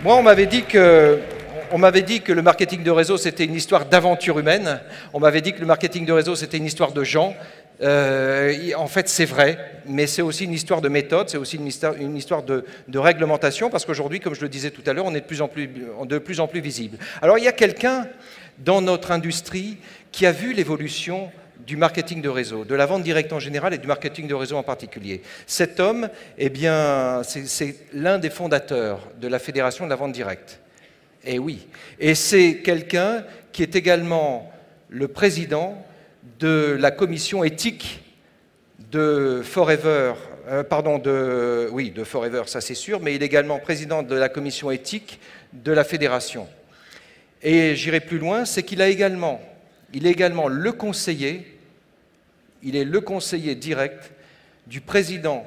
Moi, on m'avait dit que le marketing de réseau, c'était une histoire d'aventure humaine. On m'avait dit que le marketing de réseau, c'était une histoire de gens. En fait, c'est vrai, mais c'est aussi une histoire de méthode, c'est aussi une histoire de réglementation, parce qu'aujourd'hui, comme je le disais tout à l'heure, on est de plus en plus visible. Alors, il y a quelqu'un dans notre industrie qui a vu l'évolution du marketing de réseau, de la vente directe en général et du marketing de réseau en particulier. Cet homme, eh bien, c'est l'un des fondateurs de la Fédération de la vente directe. Et oui, et c'est quelqu'un qui est également le président de la commission éthique de Forever, de Forever, ça c'est sûr, mais il est également président de la commission éthique de la fédération. Et j'irai plus loin, c'est qu'il est également le conseiller, il est le conseiller direct du président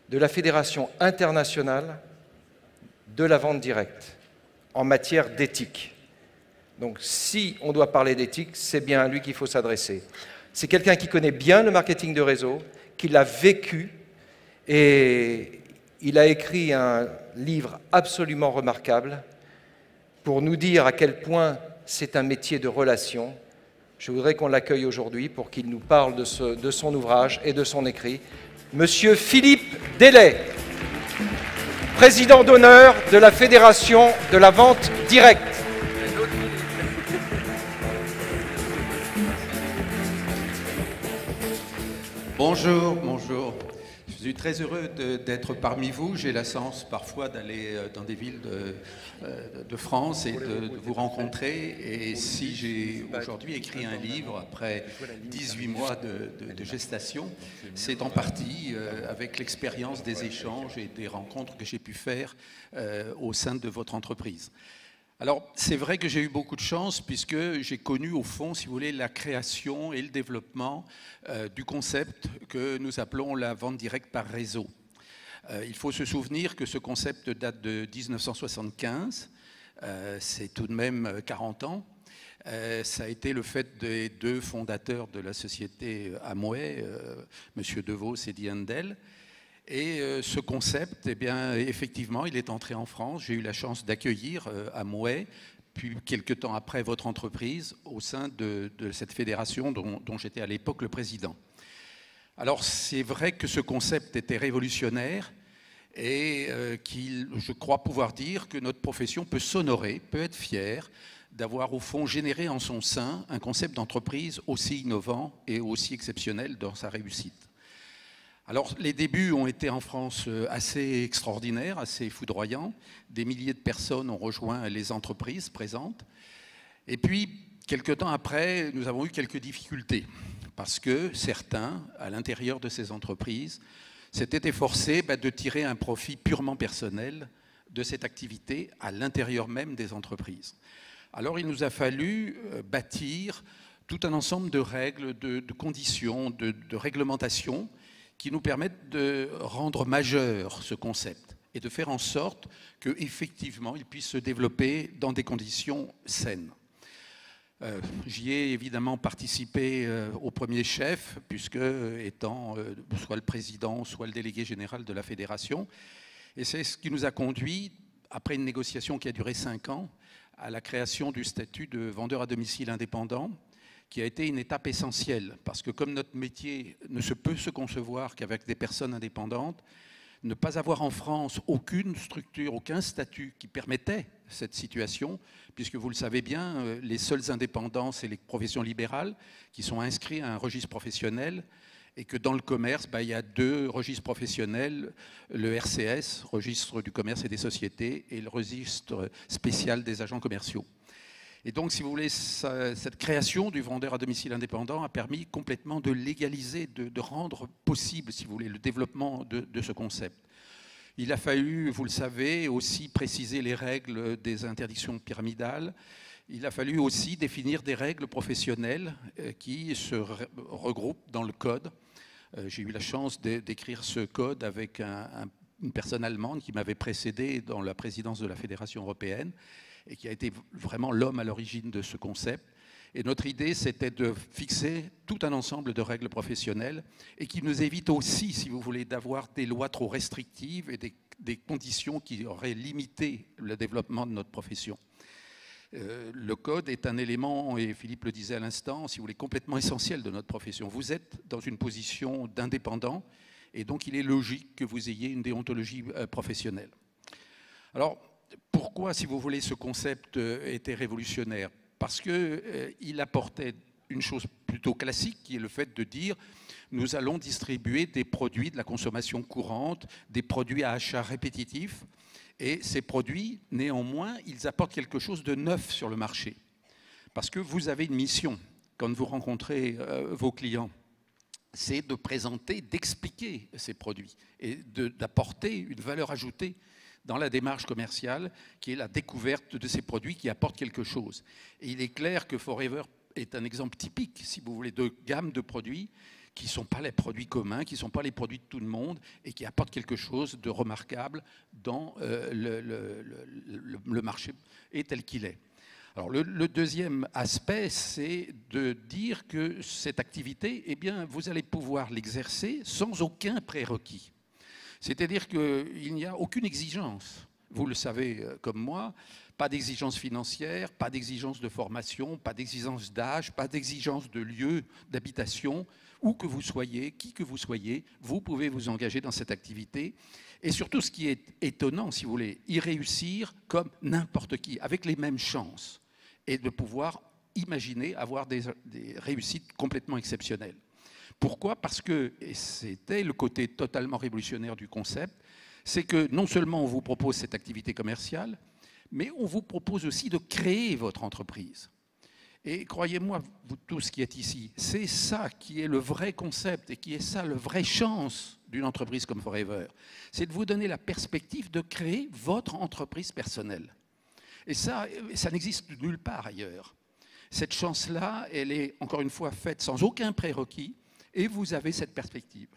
de la Fédération internationale de la vente directe en matière d'éthique. Donc si on doit parler d'éthique, c'est bien à lui qu'il faut s'adresser. C'est quelqu'un qui connaît bien le marketing de réseau, qui l'a vécu, et il a écrit un livre absolument remarquable pour nous dire à quel point c'est un métier de relation. Je voudrais qu'on l'accueille aujourd'hui pour qu'il nous parle de son ouvrage et de son écrit. Monsieur Philippe Delay, président d'honneur de la Fédération de la vente directe. Bonjour, bonjour. Je suis très heureux d'être parmi vous. J'ai la chance parfois d'aller dans des villes de France et de vous rencontrer. Et si j'ai aujourd'hui écrit un livre après 18 mois de gestation, c'est en partie avec l'expérience des échanges et des rencontres que j'ai pu faire au sein de votre entreprise. Alors, c'est vrai que j'ai eu beaucoup de chance puisque j'ai connu, au fond, si vous voulez, la création et le développement du concept que nous appelons la vente directe par réseau. Il faut se souvenir que ce concept date de 1975, c'est tout de même 40 ans. Ça a été le fait des deux fondateurs de la société Amway, M. DeVos et Eddie Handel. Et ce concept, eh bien, effectivement, il est entré en France. J'ai eu la chance d'accueillir Amway, puis quelques temps après votre entreprise, au sein de cette fédération dont j'étais à l'époque le président. Alors, c'est vrai que ce concept était révolutionnaire et je crois pouvoir dire que notre profession peut s'honorer, peut être fière d'avoir au fond généré en son sein un concept d'entreprise aussi innovant et aussi exceptionnel dans sa réussite. Alors, les débuts ont été en France assez extraordinaires, assez foudroyants. Des milliers de personnes ont rejoint les entreprises présentes. Et puis, quelques temps après, nous avons eu quelques difficultés parce que certains, à l'intérieur de ces entreprises, s'étaient efforcés de tirer un profit purement personnel de cette activité à l'intérieur même des entreprises. Alors, il nous a fallu bâtir tout un ensemble de règles, de conditions, de réglementations qui nous permettent de rendre majeur ce concept et de faire en sorte qu'effectivement, il puisse se développer dans des conditions saines. J'y ai évidemment participé au premier chef, puisque étant soit le président, soit le délégué général de la fédération. Et c'est ce qui nous a conduit, après une négociation qui a duré 5 ans, à la création du statut de vendeur à domicile indépendant, qui a été une étape essentielle, parce que comme notre métier ne peut se concevoir qu'avec des personnes indépendantes, ne pas avoir en France aucune structure, aucun statut qui permettait cette situation, puisque vous le savez bien, les seuls indépendants, c'est les professions libérales qui sont inscrits à un registre professionnel, et que dans le commerce, il y a 2 registres professionnels, le RCS, registre du commerce et des sociétés, et le registre spécial des agents commerciaux. Et donc, si vous voulez, cette création du vendeur à domicile indépendant a permis complètement de légaliser, de rendre possible, si vous voulez, le développement de ce concept. Il a fallu, vous le savez, aussi préciser les règles des interdictions pyramidales. Il a fallu aussi définir des règles professionnelles qui se regroupent dans le code. J'ai eu la chance d'écrire ce code avec une personne allemande qui m'avait précédé dans la présidence de la Fédération européenne, et qui a été vraiment l'homme à l'origine de ce concept. Et notre idée, c'était de fixer tout un ensemble de règles professionnelles et qui nous évite aussi, si vous voulez, d'avoir des lois trop restrictives et des conditions qui auraient limité le développement de notre profession. Le code est un élément, et Philippe le disait à l'instant, si vous voulez, complètement essentiel de notre profession. Vous êtes dans une position d'indépendant, et donc il est logique que vous ayez une déontologie professionnelle. Alors, pourquoi, si vous voulez, ce concept était révolutionnaire? Parce qu'il apportait une chose plutôt classique, qui est le fait de dire nous allons distribuer des produits de la consommation courante, des produits à achat répétitif, et ces produits, néanmoins, ils apportent quelque chose de neuf sur le marché. Parce que vous avez une mission, quand vous rencontrez vos clients, c'est de présenter, d'expliquer ces produits et d'apporter une valeur ajoutée dans la démarche commerciale, qui est la découverte de ces produits qui apportent quelque chose. Et il est clair que Forever est un exemple typique, si vous voulez, de gamme de produits qui ne sont pas les produits communs, qui ne sont pas les produits de tout le monde et qui apportent quelque chose de remarquable dans le marché et tel qu'il est. Alors le deuxième aspect, c'est de dire que cette activité, eh bien, vous allez pouvoir l'exercer sans aucun prérequis. C'est-à-dire qu'il n'y a aucune exigence. Vous le savez comme moi, pas d'exigence financière, pas d'exigence de formation, pas d'exigence d'âge, pas d'exigence de lieu d'habitation. Où que vous soyez, qui que vous soyez, vous pouvez vous engager dans cette activité. Et surtout, ce qui est étonnant, si vous voulez, y réussir comme n'importe qui, avec les mêmes chances, et de pouvoir imaginer avoir des réussites complètement exceptionnelles. Pourquoi? Parce que, et c'était le côté totalement révolutionnaire du concept, c'est que non seulement on vous propose cette activité commerciale, mais on vous propose aussi de créer votre entreprise. Et croyez-moi, vous tous qui êtes ici, c'est ça qui est le vrai concept et qui est ça, la vraie chance d'une entreprise comme Forever. C'est de vous donner la perspective de créer votre entreprise personnelle. Et ça n'existe nulle part ailleurs. Cette chance-là, elle est encore une fois faite sans aucun prérequis et vous avez cette perspective.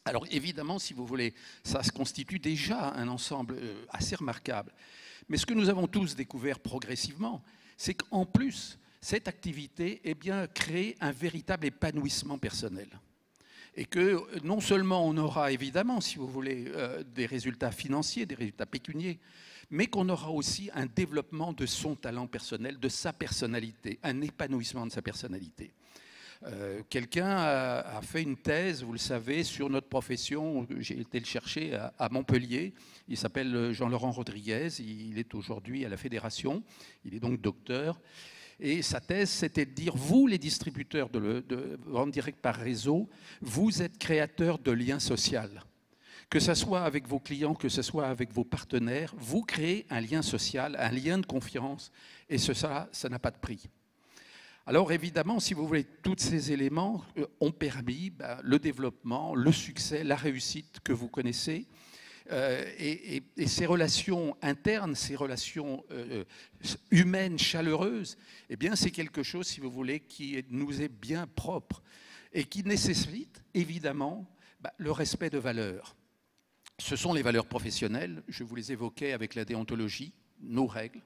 Alors évidemment, si vous voulez, ça se constitue déjà un ensemble assez remarquable. Mais ce que nous avons tous découvert progressivement, c'est qu'en plus, cette activité eh bien, crée un véritable épanouissement personnel. Et que non seulement on aura évidemment, si vous voulez, des résultats financiers, des résultats pécuniaires, mais qu'on aura aussi un développement de son talent personnel, de sa personnalité, un épanouissement de sa personnalité. Quelqu'un a fait une thèse, vous le savez, sur notre profession. J'ai été le chercher à Montpellier. Il s'appelle Jean-Laurent Rodriguez. Il est aujourd'hui à la Fédération. Il est donc docteur. Et sa thèse, c'était de dire, vous, les distributeurs de vente directe par réseau, vous êtes créateurs de liens sociaux. Que ce soit avec vos clients, que ce soit avec vos partenaires, vous créez un lien social, un lien de confiance. Et ça n'a pas de prix. Alors évidemment, si vous voulez, tous ces éléments ont permis le développement, le succès, la réussite que vous connaissez. Et ces relations internes, ces relations humaines, chaleureuses, eh bien c'est quelque chose, si vous voulez, qui nous est bien propre et qui nécessite évidemment le respect de valeurs. Ce sont les valeurs professionnelles, je vous les évoquais avec la déontologie, nos règles.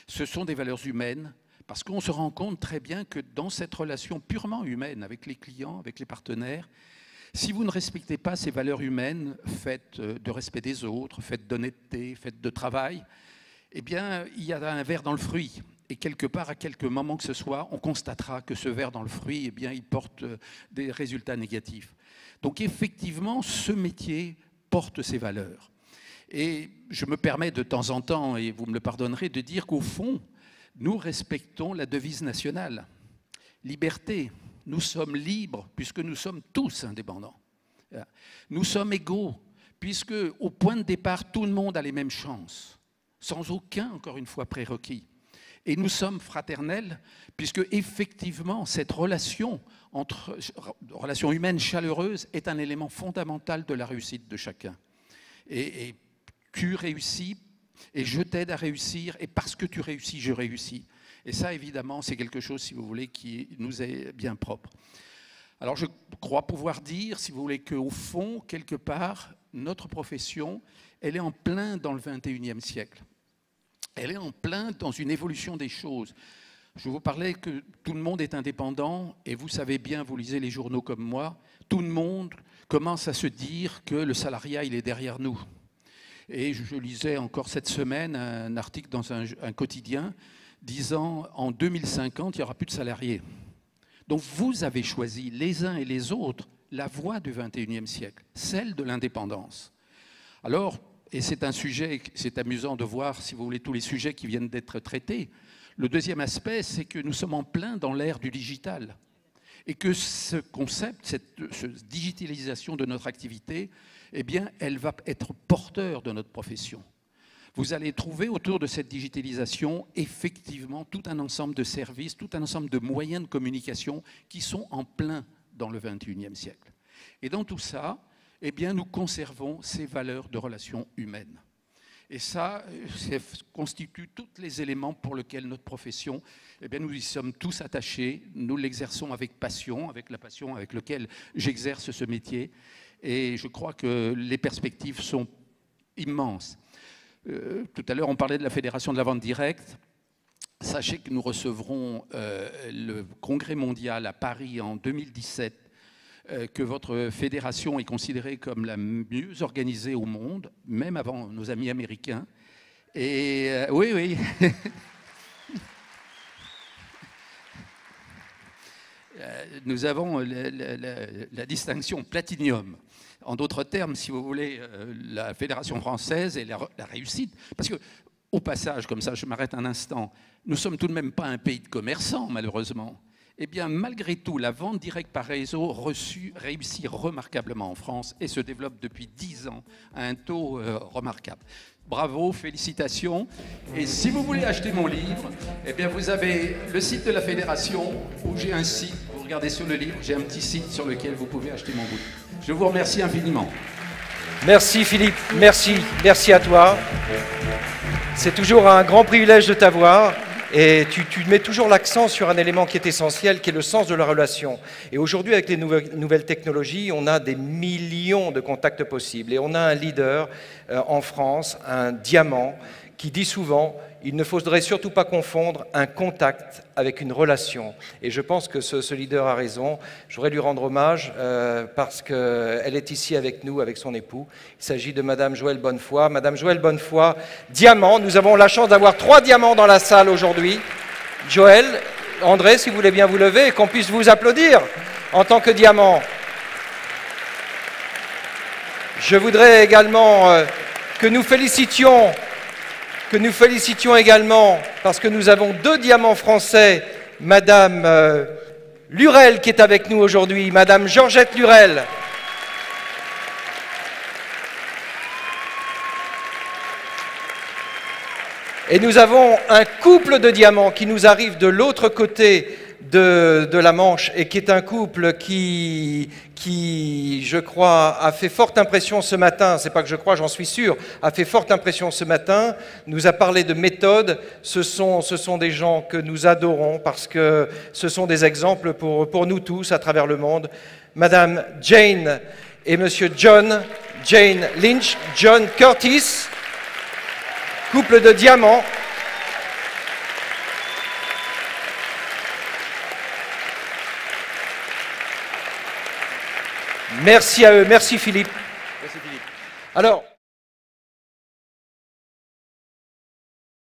Ce sont des valeurs humaines, parce qu'on se rend compte très bien que dans cette relation purement humaine avec les clients, avec les partenaires, si vous ne respectez pas ces valeurs humaines, faites de respect des autres, faites d'honnêteté, faites de travail, eh bien, il y a un ver dans le fruit. Et quelque part, à quelque moment que ce soit, on constatera que ce ver dans le fruit, eh bien, il porte des résultats négatifs. Donc effectivement, ce métier porte ces valeurs. Et je me permets de temps en temps, et vous me le pardonnerez, de dire qu'au fond, nous respectons la devise nationale. Liberté. Nous sommes libres puisque nous sommes tous indépendants. Nous sommes égaux puisque au point de départ, tout le monde a les mêmes chances, sans aucun, encore une fois, prérequis. Et nous sommes fraternels puisque effectivement, cette relation humaine chaleureuse est un élément fondamental de la réussite de chacun. Et tu réussis et je t'aide à réussir et parce que tu réussis, je réussis. Et ça, évidemment, c'est quelque chose, si vous voulez, qui nous est bien propre. Alors, je crois pouvoir dire, si vous voulez, qu'au fond, quelque part, notre profession, elle est en plein dans le XXIe siècle. Elle est en plein dans une évolution des choses. Je vous parlais que tout le monde est indépendant, et vous savez bien, vous lisez les journaux comme moi, tout le monde commence à se dire que le salariat, il est derrière nous. Et je lisais encore cette semaine un article dans un quotidien disant « En 2050, il n'y aura plus de salariés ». Donc vous avez choisi, les uns et les autres, la voie du XXIe siècle, celle de l'indépendance. Alors, et c'est un sujet, c'est amusant de voir, si vous voulez, tous les sujets qui viennent d'être traités. Le deuxième aspect, c'est que nous sommes en plein dans l'ère du digital. Et que ce concept, cette digitalisation de notre activité, eh bien, elle va être porteur de notre profession. Vous allez trouver autour de cette digitalisation, effectivement, tout un ensemble de services, tout un ensemble de moyens de communication qui sont en plein dans le XXIe siècle. Et dans tout ça, eh bien, nous conservons ces valeurs de relations humaines. Et ça constitue tous les éléments pour lesquels notre profession, eh bien, nous y sommes tous attachés, nous l'exerçons avec passion, avec la passion avec laquelle j'exerce ce métier. Et je crois que les perspectives sont immenses. Tout à l'heure, on parlait de la Fédération de la vente directe. Sachez que nous recevrons le Congrès mondial à Paris en 2017, que votre fédération est considérée comme la mieux organisée au monde, même avant nos amis américains. Et oui, oui. Nous avons la distinction Platinium. En d'autres termes, si vous voulez, la Fédération française et la réussite. Parce que, au passage, comme ça, je m'arrête un instant, nous ne sommes tout de même pas un pays de commerçants, malheureusement. Eh bien, malgré tout, la vente directe par réseau réussit remarquablement en France et se développe depuis 10 ans à un taux remarquable. Bravo, félicitations. Et si vous voulez acheter mon livre, eh bien, vous avez le site de la Fédération où j'ai un site. Vous regardez sur le livre, j'ai un petit site sur lequel vous pouvez acheter mon livre. Je vous remercie infiniment. Merci Philippe, merci, merci à toi. C'est toujours un grand privilège de t'avoir. Et tu mets toujours l'accent sur un élément qui est essentiel, qui est le sens de la relation. Et aujourd'hui, avec les nouvelles technologies, on a des millions de contacts possibles. Et on a un leader en France, un diamant, qui dit souvent « il ne faudrait surtout pas confondre un contact avec une relation ». Et je pense que ce leader a raison. Je voudrais lui rendre hommage parce qu'elle est ici avec nous, avec son époux. Il s'agit de Madame Joëlle Bonnefoy. Madame Joëlle Bonnefoy, diamant. Nous avons la chance d'avoir 3 diamants dans la salle aujourd'hui. Joëlle, André, si vous voulez bien vous lever et qu'on puisse vous applaudir en tant que diamant. Je voudrais également que nous félicitions également, parce que nous avons 2 diamants français, Madame Lurel qui est avec nous aujourd'hui, Madame Georgette Lurel. Et nous avons un couple de diamants qui nous arrive de l'autre côté de la Manche et qui est un couple qui, je crois, a fait forte impression ce matin. C'est pas que je crois, j'en suis sûr, a fait forte impression ce matin. Nous a parlé de méthode. Ce sont des gens que nous adorons parce que ce sont des exemples pour nous tous à travers le monde. Madame Jane et Monsieur John, Jane Lynch, John Curtis, couple de diamants. Merci à eux, merci Philippe. Merci Philippe. Alors,